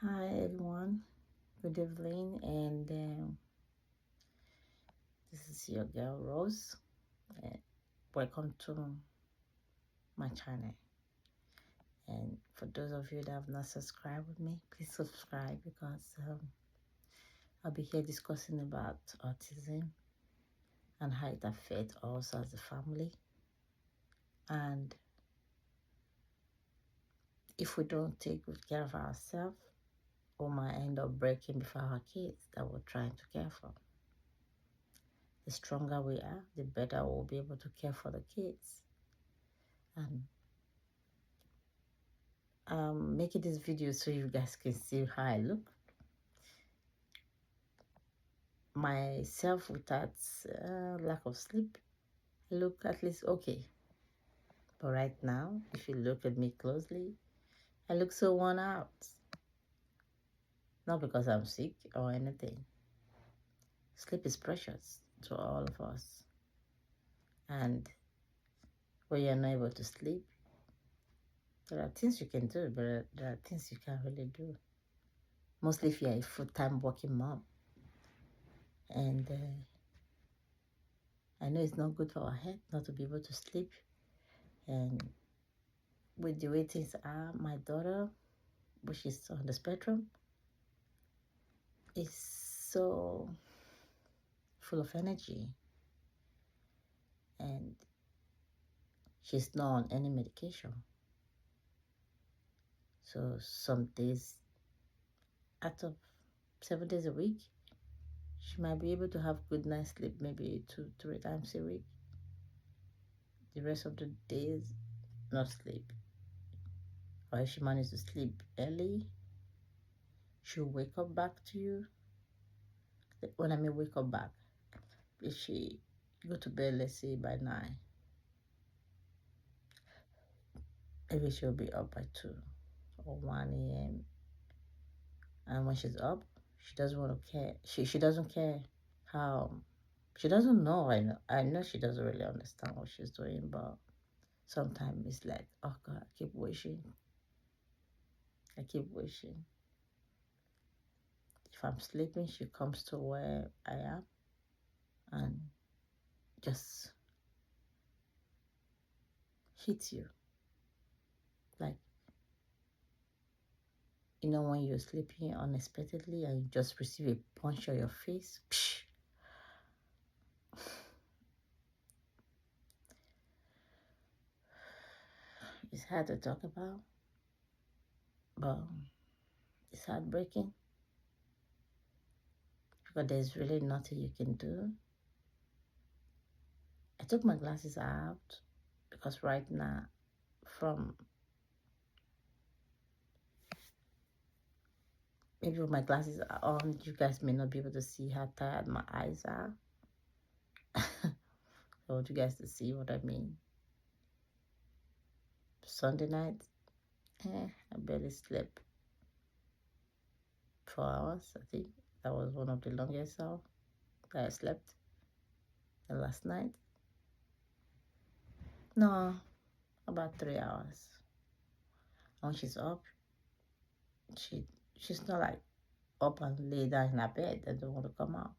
Hi everyone, good evening, and this is your girl Rose. And welcome to my channel. And for those of you that have not subscribed with me, please subscribe because I'll be here discussing about autism and how it affects us as a family. And if we don't take good care of ourselves, we might end up breaking before our kids that we're trying to care for. The stronger we are, the better we'll be able to care for the kids. And making this video so you guys can see how I look. Myself without lack of sleep, I look at least okay. But right now, if you look at me closely, I look so worn out. Not because I'm sick or anything. Sleep is precious to all of us. And when you're not able to sleep, there are things you can do, but there are things you can't really do. Mostly if you're a full-time working mom. And I know it's not good for our head not to be able to sleep. And with the way things are, my daughter, which is on the spectrum, is so full of energy. And she's not on any medication. So some days, out of 7 days a week, she might be able to have good night's sleep maybe 2-3 times a week. The rest of the days, not sleep. Or if she manages to sleep early, she'll wake up back to you. When I mean wake up back, if she go to bed, let's say by 9, maybe she'll be up by 2 or 1 a.m. And when she's up, she doesn't want to care. She doesn't care how, she doesn't know. I know she doesn't really understand what she's doing, but sometimes it's like, oh God, I keep wishing. I keep wishing. If I'm sleeping, she comes to where I am and just hits you. Like, you know, when you're sleeping unexpectedly and you just receive a punch on your face. Psh. It's hard to talk about, but it's heartbreaking because there's really nothing you can do. I took my glasses out because right now, from maybe with my glasses are on, you guys may not be able to see how tired my eyes are. I want you guys to see what I mean. Sunday night, I barely slept. 4 hours, I think. That was one of the longest hours that I slept. And last night, no, about 3 hours. And when she's up, she's not like up and lay down in her bed and don't want to come out.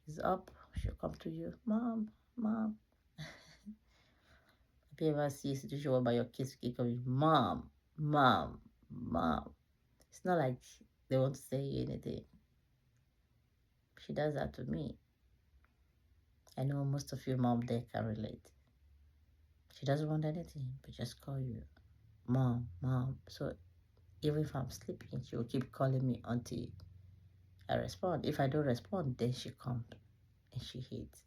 She's up, she'll come to you, mom, mom. If you ever see a situation whereby your kids keep coming, mom, mom, mom. It's not like they want to say anything. She does that to me. I know most of you mom there can relate. She doesn't want anything, but just call you, mom, mom. So even if I'm sleeping, she will keep calling me until I respond. If I don't respond, then she comes and she hits.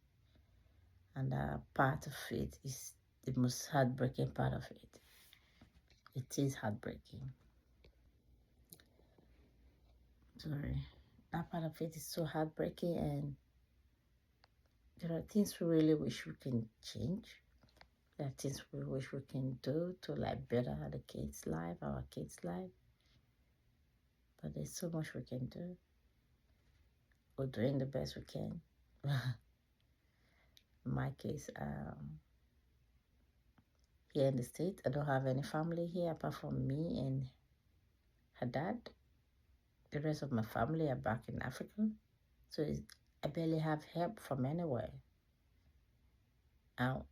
And that part of it is the most heartbreaking part of it. It is heartbreaking. Sorry. That part of it is so heartbreaking, and there are things we really wish we can change. There are things we wish we can do to like better the kids' life, our kids' life. But there's so much we can do. We're doing the best we can. In my case, here in the States, I don't have any family here apart from me and her dad. The rest of my family are back in Africa. So I barely have help from anywhere. And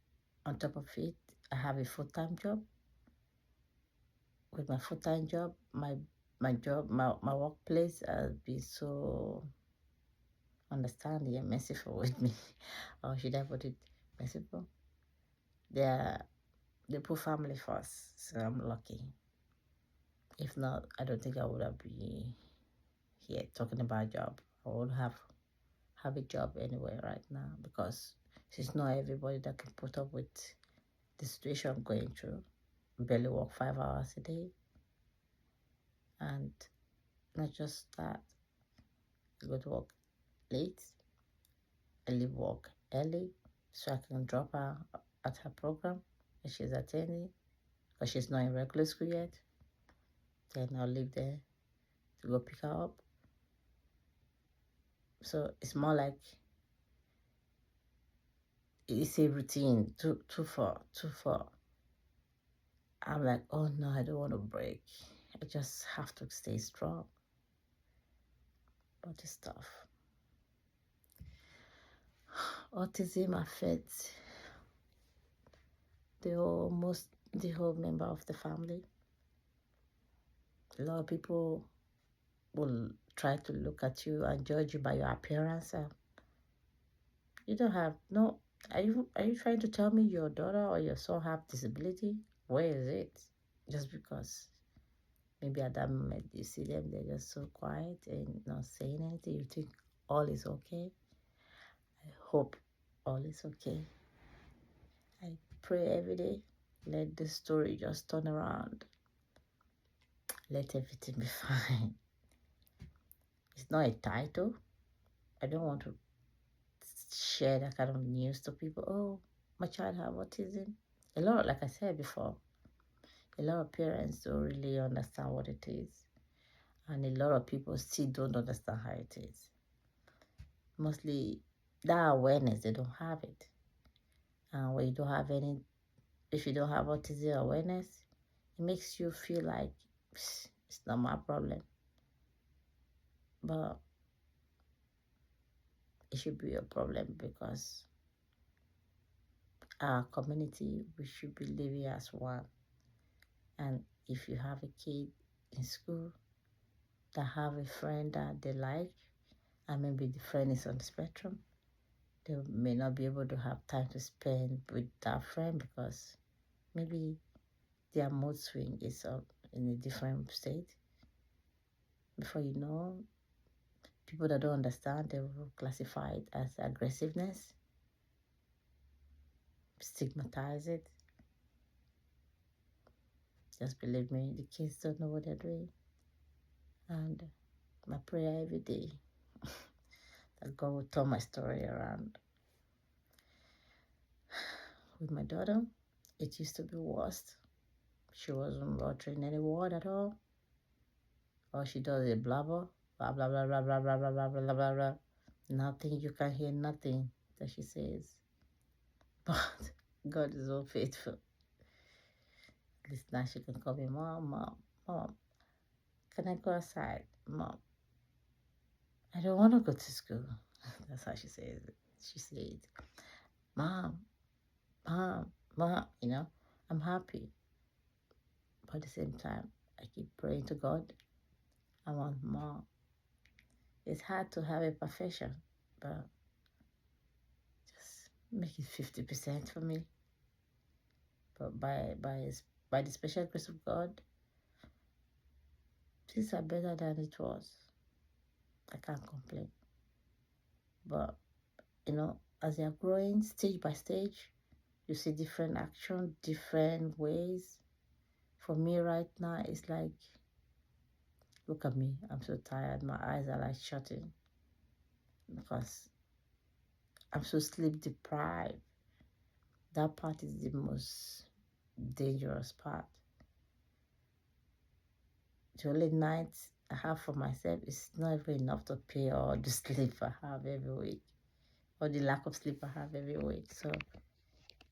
on top of it, I have a full-time job. With my full-time job, my workplace has been so understanding and merciful with me. Or should I put it merciful? They they put family first, so I'm lucky. If not, I don't think I would have been here talking about job. I would have a job anyway right now because it's not everybody that can put up with the situation I'm going through. Barely work 5 hours a day, and not just that, I go to work late. I leave work early so I can drop her at her program that she's attending because she's not in regular school yet. Then I'll leave there to go pick her up. So it's more like it's a routine, too far. I'm like, oh no, I don't want to break. I just have to stay strong. But it's tough. Autism affects the whole member of the family. A lot of people will try to look at you and judge you by your appearance. You don't have no. Are you trying to tell me your daughter or your son have disability? Where is it? Just because maybe at that moment you see them, they're just so quiet and not saying anything. You think all is okay. I hope all is okay. I pray every day. Let the story just turn around. Let everything be fine. It's not a title. I don't want to share that kind of news to people. Oh, my child have autism. A lot, like I said before, a lot of parents don't really understand what it is. And a lot of people still don't understand how it is. Mostly that awareness, they don't have it. And when you don't have any, if you don't have autism awareness, it makes you feel like it's not my problem. But it should be a problem because our community, we should be living as one. And if you have a kid in school that have a friend that they like, and maybe the friend is on the spectrum, they may not be able to have time to spend with that friend because maybe their mood swing is in a different state. Before you know, people that don't understand, they will classify it as aggressiveness, stigmatize it. Just believe me, the kids don't know what they're doing. And my prayer every day that God will turn my story around. With my daughter, it used to be worst. She wasn't uttering any word at all. All she does is blabber, blah, blah, blah, blah, blah, blah, blah, blah, blah, blah, blah. Nothing, you can hear nothing that she says. But God is so faithful. At least now she can call me, Mom, Mom, Mom, can I go outside? Mom, I don't want to go to school. That's how she says it. She says, Mom, Mom, Mom, I'm happy. But at the same time, I keep praying to God. I want more. It's hard to have a perfection, but just make it 50% for me. But by the special grace of God, things are better than it was. I can't complain. But as they are growing stage by stage, you see different action, different ways. For me right now, it's like, look at me, I'm so tired. My eyes are like shutting because I'm so sleep deprived. That part is the most dangerous part. The only nights I have for myself is not even enough to pay all the sleep I have every week, or the lack of sleep I have every week. So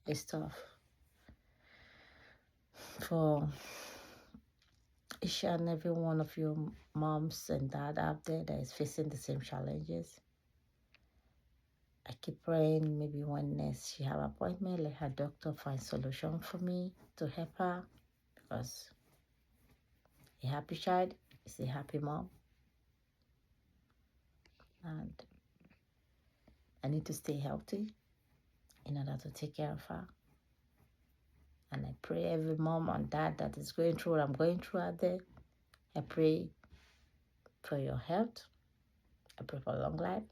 it's tough. For each and every one of you moms and dad out there that is facing the same challenges. I keep praying maybe when next she have appointment, let her doctor find solution for me to help her, because a happy child is a happy mom, and I need to stay healthy in order to take care of her. And I pray every mom and dad that is going through what I'm going through out there, I pray for your health. I pray for long life,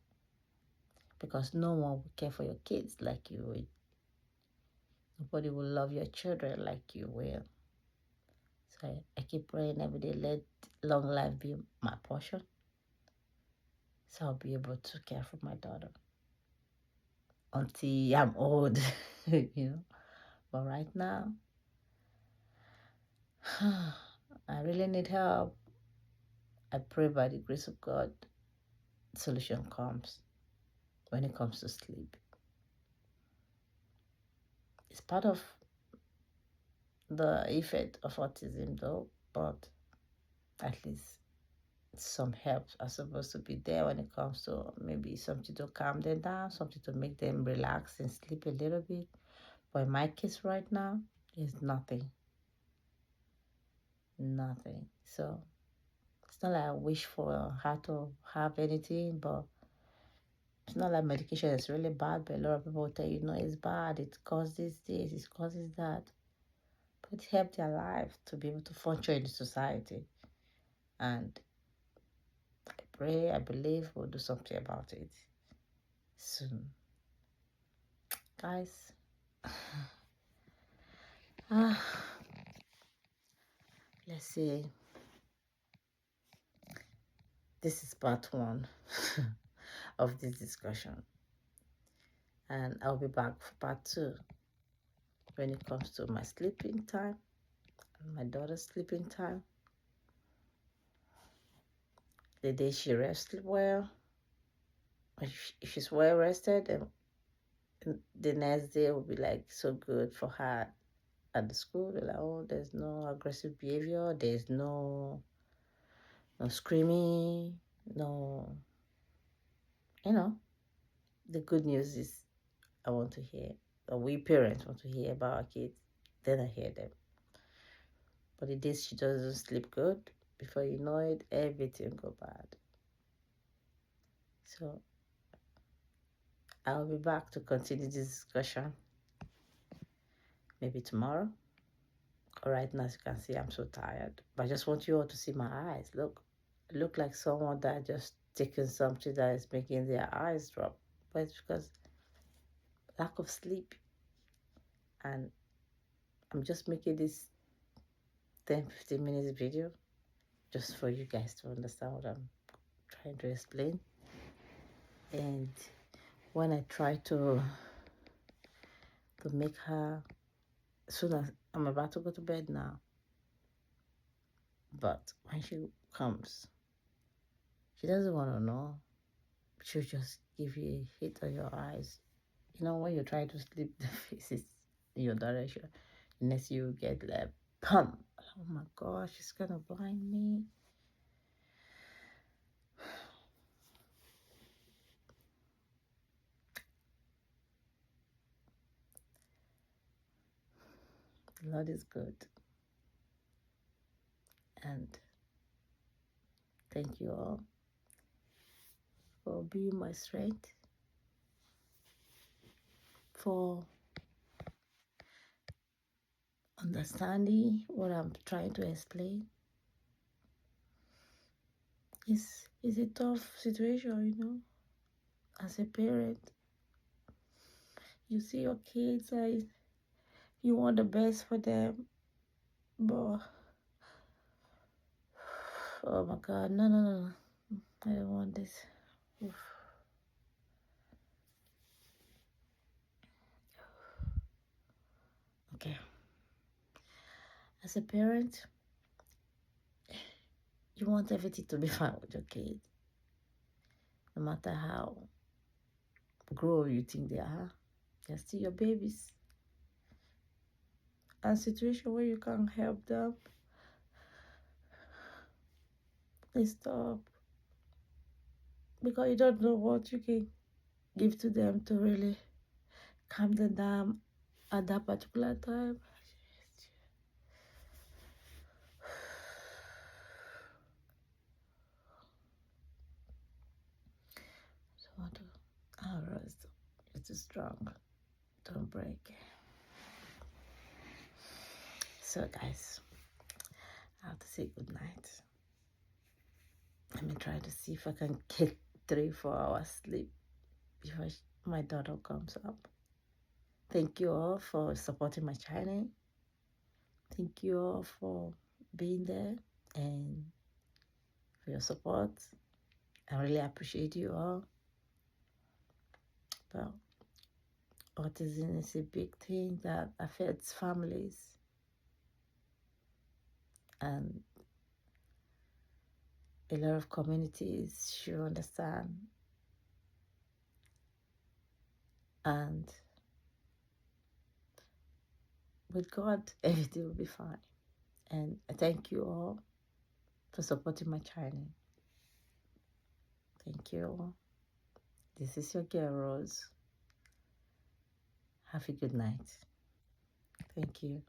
because no one will care for your kids like you will. Nobody will love your children like you will. So I keep praying every day, let long life be my portion, so I'll be able to care for my daughter until I'm old, you know. But right now, I really need help. I pray by the grace of God, solution comes when it comes to sleep. It's part of the effect of autism though, but at least some help are supposed to be there when it comes to maybe something to calm them down, something to make them relax and sleep a little bit. But in my case right now, there's nothing. Nothing. So it's not like I wish for her to have anything, but it's not like medication is really bad, but a lot of people tell you, no, it's bad, it causes this, it causes that. But it helped their life to be able to function in the society. And I pray, I believe we'll do something about it soon. Guys, let's see. This is part one of this discussion. And I'll be back for part two when it comes to my sleeping time and my daughter's sleeping time. The day she rests well, if she's well rested, and the next day will be like so good for her at the school. They're like, oh, there's no aggressive behavior, there's no screaming, no, you know. The good news is I want to hear, or we parents want to hear about our kids, then I hear them. But the days she doesn't sleep good, before you know it, everything go bad. So I'll be back to continue this discussion maybe tomorrow. Right now, as you can see, I'm so tired. But I just want you all to see my eyes. Look, I look like someone that just taken something that is making their eyes drop. But it's because lack of sleep. And I'm just making this 10-15 minutes video just for you guys to understand what I'm trying to explain. And when I try to make her, as soon as I'm about to go to bed now, but when she comes, she doesn't want to know. She'll just give you a hit on your eyes. You know, when you try to sleep, the face is in your direction. Unless you get like, pum. Oh my gosh, it's gonna blind me. The Lord is good. And thank you all for being my strength, for understanding what I'm trying to explain. It's a tough situation, you know. As a parent, you see your kids, you want the best for them, but oh my God, no. I don't want this. Oof. Okay. As a parent, you want everything to be fine with your kids. No matter how grown you think they are, they're still your babies. And situation where you can't help them, Please stop. Because you don't know what you can give to them to really calm them down at that particular time. So what do arrows? You're too strong. Don't break. So guys, I have to say good night. Let me try to see if I can get 3-4 hours sleep before my daughter comes up. Thank you all for supporting my channel. Thank you all for being there and for your support. I really appreciate you all. But autism is a big thing that affects families, and a lot of communities should understand. And with God, everything will be fine. And I thank you all for supporting my channel. Thank you all. This is your girl Rose. Have a good night. Thank you.